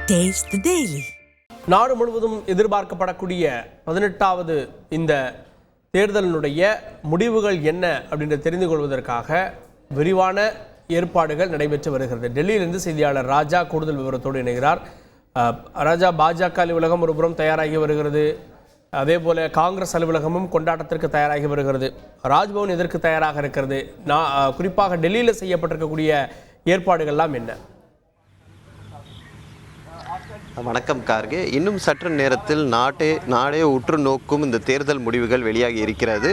Taste the Daily. நாடு முழுவதும் எதிர்பார்க்கப்படக்கூடிய 18வது இந்த தேர்தலினுடைய முடிவுகள் என்ன அப்படின்னு தெரிந்து கொள்வதற்காக விரிவான ஏற்பாடுகள் நடைபெற்று வருகிறது. டெல்லியிலிருந்து செய்தியாளர் ராஜா கூடுதல் விவரத்தோடு இணைகிறார். ராஜா, பாஜக அலுவலகம் ஒருபுறம் தயாராகி வருகிறது, அதே போல காங்கிரஸ் அலுவலகமும் கொண்டாட்டத்திற்கு தயாராகி வருகிறது. ராஜ்பவன் எதற்கு தயாராக இருக்கிறது? குறிப்பாக டெல்லியில் செய்யப்பட்டிருக்கக்கூடிய ஏற்பாடுகள்லாம் என்ன? வணக்கம் கார்கே. இன்னும் சற்று நேரத்தில் நாடே உற்று நோக்கும் இந்த தேர்தல் முடிவுகள் வெளியாகி இருக்கிறது.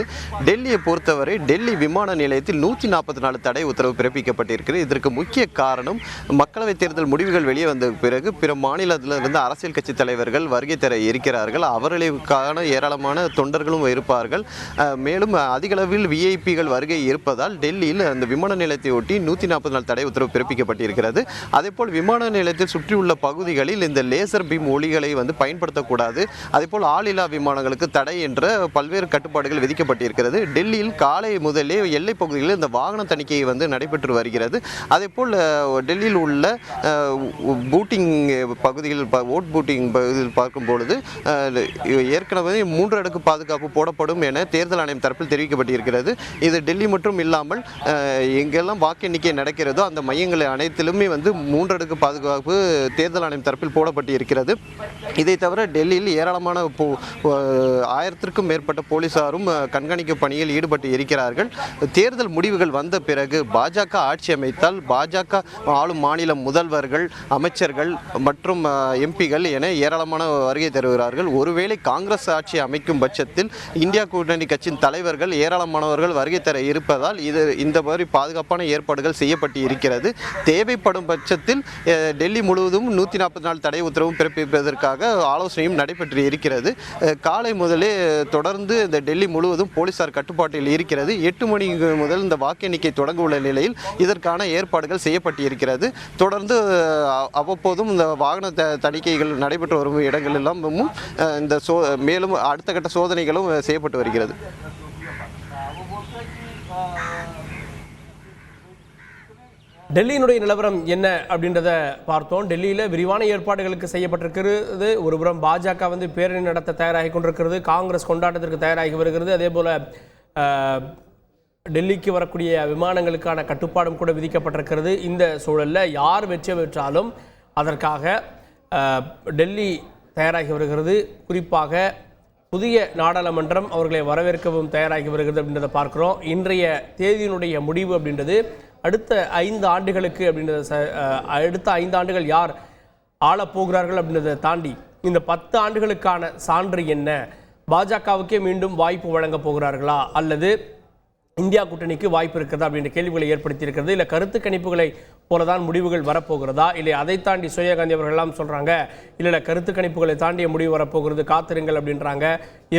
டெல்லியை பொறுத்தவரை டெல்லி விமான நிலையத்தில் 144 தடை உத்தரவு பிறப்பிக்கப்பட்டிருக்கிறது. இதற்கு முக்கிய காரணம் மக்களவைத் தேர்தல் முடிவுகள் வெளியே வந்த பிறகு பிற மாநிலத்திலிருந்து அரசியல் கட்சி தலைவர்கள் வருகை தர இருக்கிறார்கள். அவர்களுக்கான ஏராளமான தொண்டர்களும் இருப்பார்கள். மேலும் அதிகளவில் விஐபிகள் வருகை இருப்பதால் டெல்லியில் அந்த விமான நிலையத்தை ஒட்டி 144 தடை உத்தரவு பிறப்பிக்கப்பட்டிருக்கிறது. அதேபோல் விமான நிலையத்தில் சுற்றியுள்ள பகுதிகளில் இந்த லேசர் பீம் ஒளிகளை பயன்படுத்தக்கூடாது, அதேபோல் ஆளில்லா விமானங்களுக்கு தடை என்ற பல்வேறு கட்டுப்பாடுகள் விதிக்கப்பட்டிருக்கிறது. டெல்லியில் காலை முதலே எல்லை பகுதிகளில் இந்த வாகன தணிக்கை நடைபெற்று வருகிறது. அதேபோல் டெல்லியில் உள்ள பூட்டிங் பகுதியில் ஓட் பூட்டிங் பகுதியில் பார்க்கும் பொழுது ஏற்கனவே 3 அடுக்கு பாதுகாப்பு போடப்படும் என தேர்தல் ஆணையம் தரப்பில் தெரிவிக்கப்பட்டிருக்கிறது. இது டெல்லி மட்டும் இல்லாமல் எங்கெல்லாம் வாக்கு எண்ணிக்கை நடக்கிறதோ அந்த மையங்கள் அனைத்திலுமே 3 அடுக்கு பாதுகாப்பு தேர்தல் ஆணையம் தரப்பில் போடப்பட்டிருக்கிறது. இதை தவிர டெல்லியில் ஏராளமான 1000க்கும் மேற்பட்ட போலீசாரும் கண்காணிப்பு பணியில் ஈடுபட்டு இருக்கிறார்கள். தேர்தல் முடிவுகள் வந்த பிறகு பாஜக ஆட்சி அமைத்தால் பாஜக ஆளும் மாநில முதல்வர்கள், அமைச்சர்கள் மற்றும் எம்பிகள் என ஏராளமான வருகை தருகிறார்கள். ஒருவேளை காங்கிரஸ் ஆட்சி அமைக்கும் பட்சத்தில் இந்தியா கூட்டணி கட்சியின் தலைவர்கள் ஏராளமானவர்கள் வருகை தர இருப்பதால் இந்த மாதிரி பாதுகாப்பான ஏற்பாடுகள் செய்யப்பட்டு இருக்கிறது. தேவைப்படும் பட்சத்தில் டெல்லி முழுவதும் 144 தடை உத்தரவும் பிறப்பிப்பதற்காக ஆலோசனையும் நடைபெற்று இருக்கிறது. காலை முதலே தொடர்ந்து இந்த டெல்லி முழுவதும் போலீசார் கட்டுப்பாட்டில் இருக்கிறது. 8 மணி முதல் இந்த வாக்கு எண்ணிக்கை தொடங்க உள்ள நிலையில் இதற்கான ஏற்பாடுகள் செய்யப்பட்டு இருக்கிறது. தொடர்ந்து அவ்வப்போதும் இந்த வாகன தணிக்கைகள் நடைபெற்று வரும் இடங்கள் எல்லாம் இந்த மேலும் அடுத்த கட்ட சோதனைகளும் செய்யப்பட்டு வருகிறது. டெல்லியினுடைய நிலவரம் என்ன அப்படின்றத பார்த்தோம். டெல்லியில் விரிவான ஏற்பாடுகளுக்கு செய்யப்பட்டிருக்கிறது. ஒருபுறம் பாஜக பேரணி நடத்த தயாராகி கொண்டிருக்கிறது, காங்கிரஸ் கொண்டாட்டத்திற்கு தயாராகி வருகிறது. அதே போல் டெல்லிக்கு வரக்கூடிய விமானங்களுக்கான கட்டுப்பாடும் கூட விதிக்கப்பட்டிருக்கிறது. இந்த சூழலில் யார் வெற்றி பெற்றாலும் அதற்காக டெல்லி தயாராகி வருகிறது. குறிப்பாக புதிய நாடாளுமன்றம் அவர்களை வரவேற்கவும் தயாராகி வருகிறது அப்படின்றத பார்க்குறோம். இன்றைய தேதியினுடைய முடிவு அப்படின்றது அடுத்த 5 ஆண்டுகளுக்கு அடுத்த 5 ஆண்டுகள் யார் ஆளப்போகிறார்கள் அப்படின்றத தாண்டி இந்த 10 ஆண்டுகளுக்கான சான்று என்ன? பாஜகவுக்கே மீண்டும் வாய்ப்பு வழங்க போகிறார்களா அல்லது இந்தியா கூட்டணிக்கு வாய்ப்பு இருக்கிறதா அப்படின்ற கேள்விகளை ஏற்படுத்தியிருக்கிறது. இல்லை கருத்து கணிப்புகளை போலதான் முடிவுகள் வரப்போகிறதா? இல்லை அதை தாண்டி சோனியா காந்தி அவர்கள்லாம் சொல்கிறாங்க இல்லை கருத்து கணிப்புகளை தாண்டிய முடிவு வரப்போகிறது, காத்திருங்கள் அப்படின்றாங்க.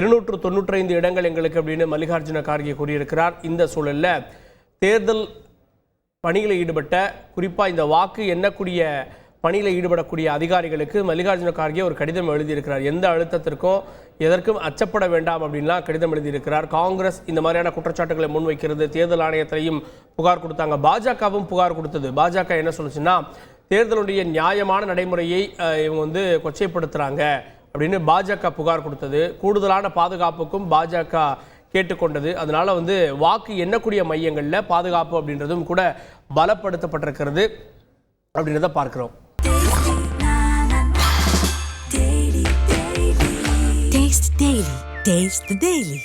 295 இடங்கள் எங்களுக்கு அப்படின்னு மல்லிகார்ஜுன கார்கே கூறியிருக்கிறார். இந்த சூழலில் தேர்தல் பணியில் ஈடுபட்ட, குறிப்பாக இந்த வாக்கு எண்ணக்கூடிய பணியில் ஈடுபடக்கூடிய அதிகாரிகளுக்கு மல்லிகார்ஜுன கார்கே ஒரு கடிதம் எழுதியிருக்கிறார். எந்த அழுத்தத்திற்கும் எதற்கும் அச்சப்பட வேண்டாம் அப்படின்லாம் கடிதம் எழுதியிருக்கிறார். காங்கிரஸ் இந்த மாதிரியான குற்றச்சாட்டுகளை முன்வைக்கிறது. தேர்தல் ஆணையத்திலையும் புகார் கொடுத்தாங்க, பாஜகவும் புகார் கொடுத்தது. பாஜக என்ன சொல்லுச்சுன்னா தேர்தலுடைய நியாயமான நடைமுறையை இவங்க கொச்சைப்படுத்துகிறாங்க அப்படின்னு பாஜக புகார் கொடுத்தது. கூடுதலான பாதுகாப்புக்கும் பாஜக கேட்டுக்கொண்டது. அதனால வாக்கு எண்ணக்கூடிய மையங்களில் பாதுகாப்பு அப்படின்றதும் கூட பலப்படுத்தப்பட்டிருக்கிறது அப்படின்றத பார்க்கிறோம். Taste the Daily.